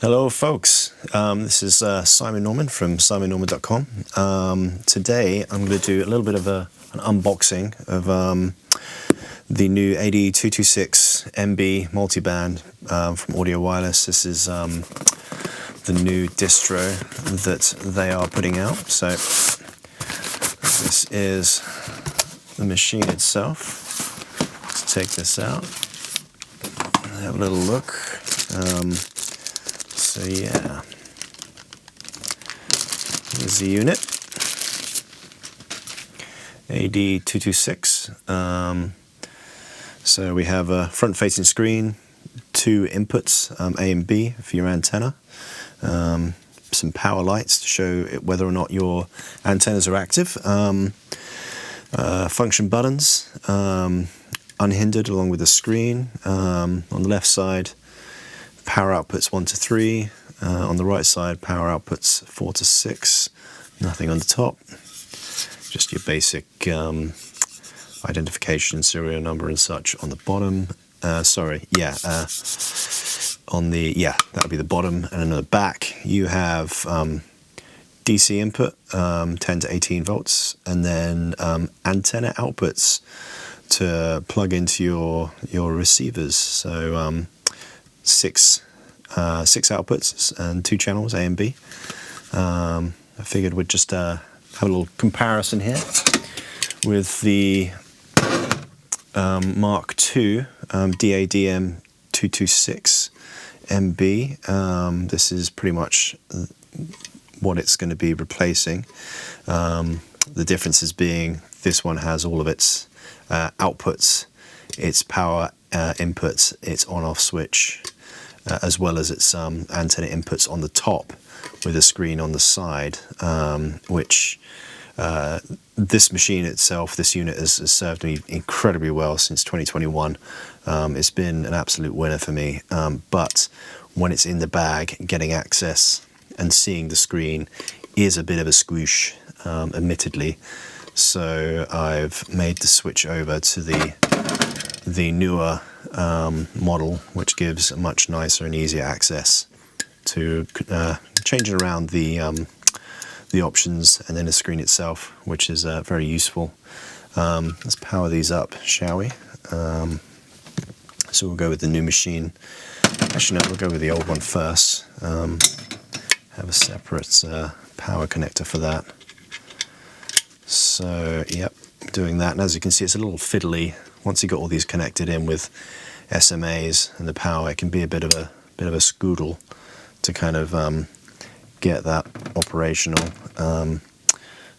Hello folks, this is Simon Norman from simonnorman.com. Today I'm going to do a little bit of an unboxing of the new AD226-MB multiband from Audio Wireless. This is the new distro that they are putting out. So this is the machine itself. Let's take this out and have a little look. So yeah, here's the unit, AD226. So we have a front-facing screen, two inputs, A and B for your antenna, some power lights to show whether or not your antennas are active, function buttons, unhindered along with the screen. On the left side, power outputs 1 to 3, on the right side power outputs 4 to 6, nothing on the top, just your basic identification, serial number and such on the bottom. That would be the bottom. And then on the back you have DC input, 10 to 18 volts, and then antenna outputs to plug into your receivers. So six outputs and 2 channels, A and B. I figured we'd just have a little comparison here with the Mark II AD226-MB. This is pretty much what it's going to be replacing. The differences being this one has all of its outputs, its power inputs, its on-off switch, as well as its antenna inputs on the top with a screen on the side, which this machine itself, this unit has served me incredibly well since 2021. It's been an absolute winner for me, but when it's in the bag, getting access and seeing the screen is a bit of a squoosh, admittedly. So I've made the switch over to the newer model, which gives a much nicer and easier access to changing around the options and then the screen itself, which is very useful. Let's power these up, shall we? So we'll go with the new machine. Actually, no, we'll go with the old one first. Have a separate power connector for that. So, yep, doing that. And as you can see, it's a little fiddly. Once you got all these connected in with SMAs and the power, it can be a bit of a scoodle to kind of get that operational. And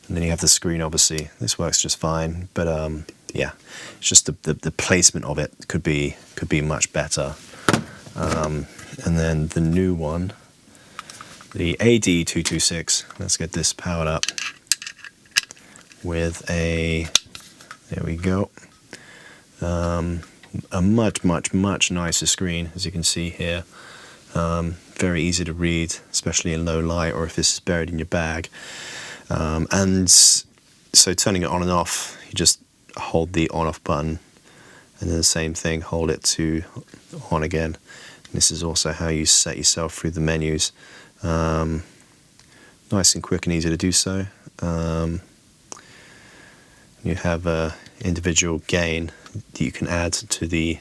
then you have the screen. Obviously, this works just fine. But yeah, it's just the placement of it could be much better. And then the new one, the AD226. Let's get this powered up with a. There we go. A much nicer screen, as you can see here. Very easy to read, especially in low light or if this is buried in your bag. And so turning it on and off, you just hold the on-off button, and then the same thing, hold it to on again. And this is also how you set yourself through the menus. Nice and quick and easy to do so. You have a individual gain that you can add to the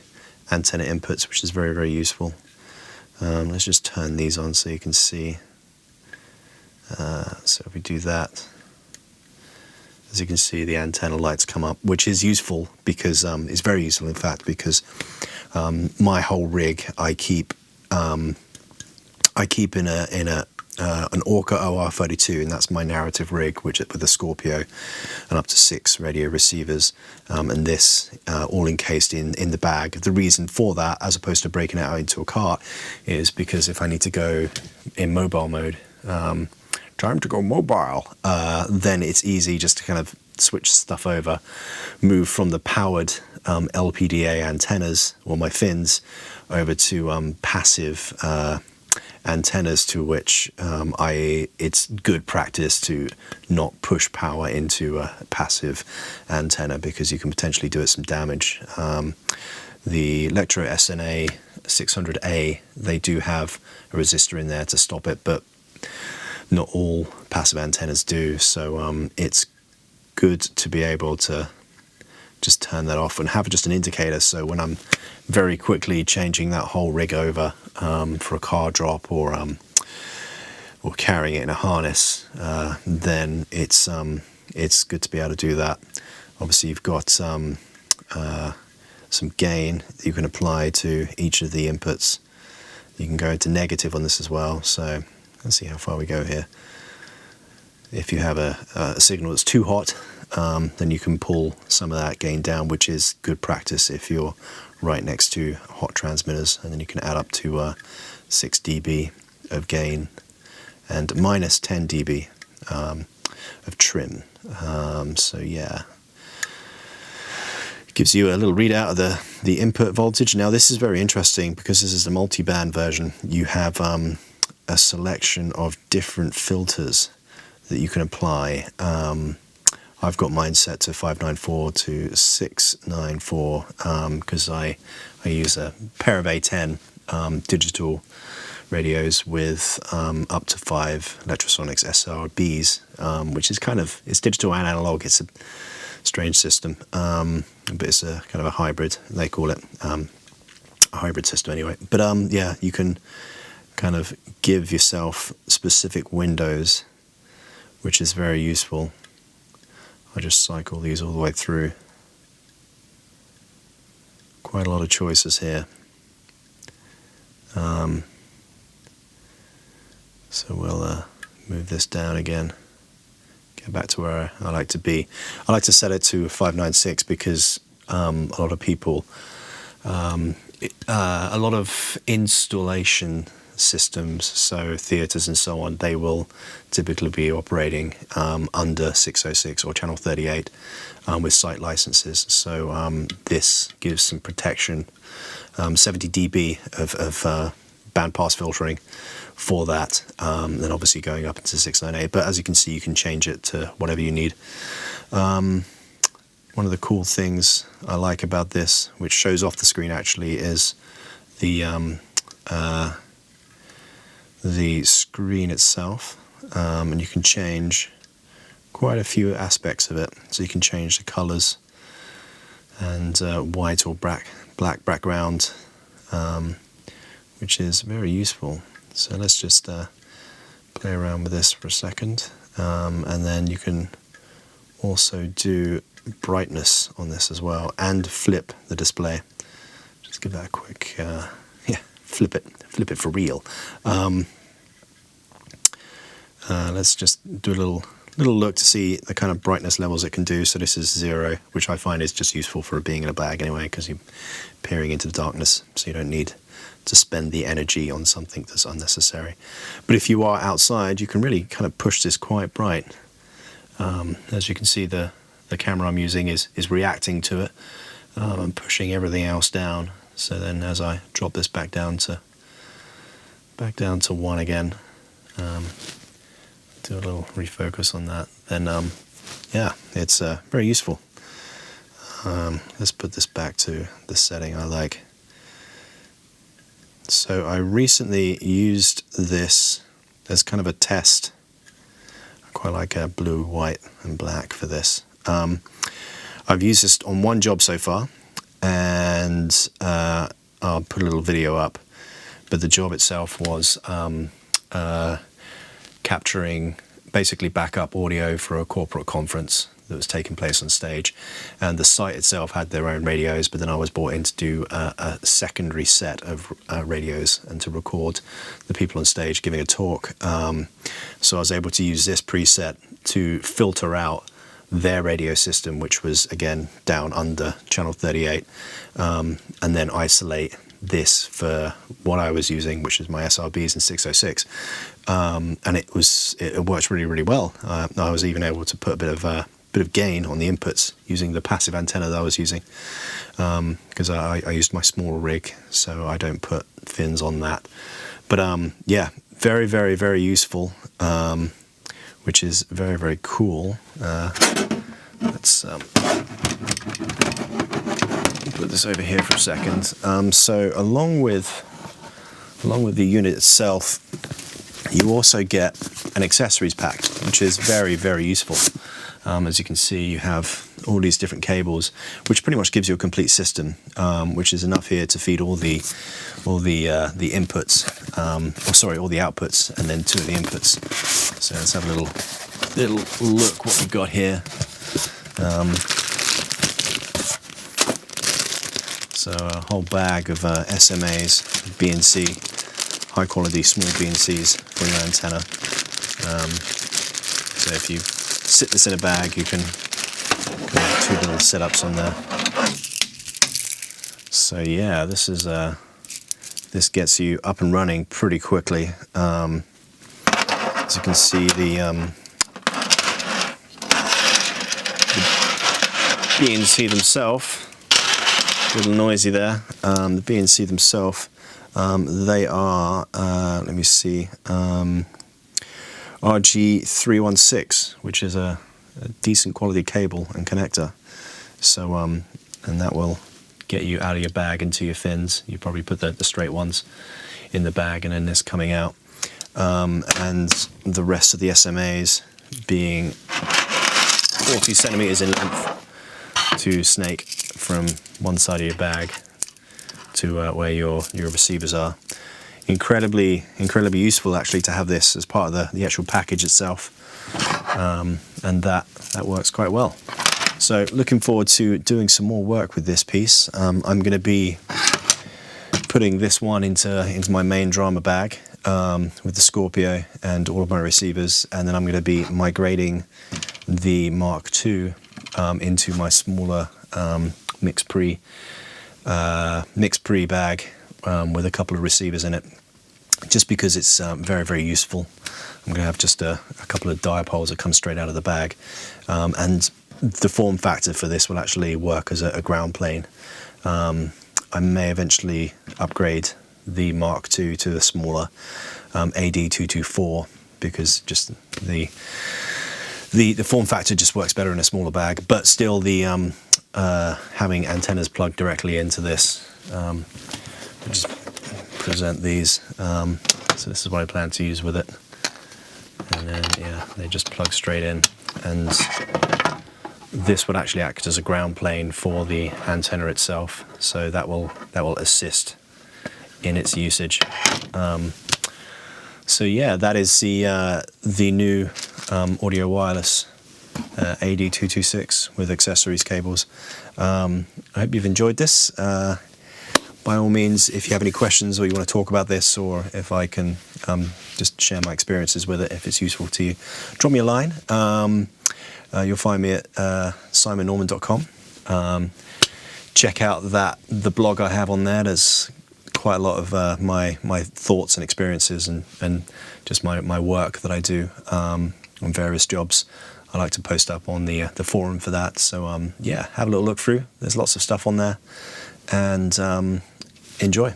antenna inputs, which is very useful. Let's just turn these on so you can see. So if we do that, as you can see, the antenna lights come up, which is useful because it's very useful, in fact, because my whole rig I keep in an Orca OR32, and that's my narrative rig, which with a Scorpio and up to 6 radio receivers, and this all encased in the bag. The reason for that, as opposed to breaking it out into a cart, is because if I need to go in mobile mode, time to go mobile, then it's easy just to kind of switch stuff over, move from the powered LPDA antennas, or my fins, over to passive antennas, to which it's good practice to not push power into a passive antenna because you can potentially do it some damage. The Electro SNA 600A, they do have a resistor in there to stop it, but not all passive antennas do. So it's good to be able to just turn that off and have just an indicator. So when I'm very quickly changing that whole rig over for a car drop or carrying it in a harness, then it's good to be able to do that. Obviously, you've got some gain that you can apply to each of the inputs. You can go into negative on this as well. So let's see how far we go here. If you have a signal that's too hot, then you can pull some of that gain down, which is good practice if you're right next to hot transmitters, and then you can add up to 6 dB of gain and minus 10 dB of trim. So yeah, it gives you a little readout of the input voltage. Now this is very interesting because this is the multi-band version. You have a selection of different filters that you can apply. I've got mine set to 594 to 694 because I use a pair of A10 digital radios with up to 5 Electrosonics SRBs, which is it's digital and analog. It's a strange system, but it's a kind of a hybrid, they call it, a hybrid system anyway. But yeah, you can kind of give yourself specific windows, which is very useful. I just cycle these all the way through. Quite a lot of choices here. So we'll move this down again, get back to where I like to be. I like to set it to 596 because a lot of people, a lot of installation systems, so theaters and so on, they will typically be operating under 606 or channel 38 with site licenses. So this gives some protection, 70 dB of bandpass filtering for that, then obviously going up into 698. But as you can see, you can change it to whatever you need. One of the cool things I like about this, which shows off the screen actually, is the screen itself, and you can change quite a few aspects of it. So you can change the colors and white or black background, which is very useful. So let's just play around with this for a second, and then you can also do brightness on this as well and flip the display. Just give that a quick flip it for real. Let's just do a little look to see the kind of brightness levels it can do. So this is 0, which I find is just useful for being in a bag anyway, because you're peering into the darkness, so you don't need to spend the energy on something that's unnecessary. But if you are outside, you can really kind of push this quite bright. As you can see, the camera I'm using is reacting to it. I'm pushing everything else down. So then as I drop this back down to 1 again, do a little refocus on that, then yeah, it's very useful. Let's put this back to the setting I like. So I recently used this as kind of a test. I quite like blue, white and black for this. I've used this on one job so far, and I'll put a little video up, but the job itself was capturing basically backup audio for a corporate conference that was taking place on stage, and the site itself had their own radios, but then I was brought in to do a secondary set of radios and to record the people on stage giving a talk. So I was able to use this preset to filter out their radio system, which was again down under channel 38, and then isolate this for what I was using, which is my SRBs and 606, and it worked really, really well. I was even able to put a bit of gain on the inputs using the passive antenna that I was using, because I used my smaller rig, so I don't put fins on that. But yeah, very, very, very useful, which is very, very cool. Let's put this over here for a second. So along with the unit itself, you also get an accessories pack, which is very, very useful. As you can see, you have all these different cables, which pretty much gives you a complete system, which is enough here to feed all the inputs, or sorry, all the outputs, and then 2 of the inputs. So let's have a little look what we've got here. So a whole bag of SMAs, BNC, high quality small BNCs for your antenna. So if you sit this in a bag, you can have 2 little setups on there. So yeah, this this gets you up and running pretty quickly. As you can see, the BNC themselves, a little noisy there. The BNC themselves, they are, let me see, AD226, which is a decent quality cable and connector. So, and that will get you out of your bag into your fins. You probably put the straight ones in the bag, and then this coming out. And the rest of the SMAs being 40 centimeters in length to snake from one side of your bag to where your receivers are. Incredibly useful actually to have this as part of the actual package itself, and that works quite well. So looking forward to doing some more work with this piece. I'm going to be putting this one into my main drama bag with the Scorpio and all of my receivers, and then I'm going to be migrating the Mark II into my smaller mix pre bag with a couple of receivers in it, just because it's very, very useful. I'm going to have just a couple of dipoles that come straight out of the bag, and the form factor for this will actually work as a ground plane. I may eventually upgrade the Mark II to a smaller AD224, because just the form factor just works better in a smaller bag. But still, the having antennas plugged directly into this, just present these. So this is what I plan to use with it, and then yeah, they just plug straight in, and this would actually act as a ground plane for the antenna itself. So that will assist in its usage. So yeah, that is the new audio wireless AD226 with accessories cables. I hope you've enjoyed this. By all means, if you have any questions or you want to talk about this, or if I can just share my experiences with it, if it's useful to you, drop me a line. You'll find me at simonnorman.com. Check out the blog I have on there. There's quite a lot of my thoughts and experiences, and just my work that I do on various jobs. I like to post up on the forum for that. So yeah, have a little look through. There's lots of stuff on there, and enjoy.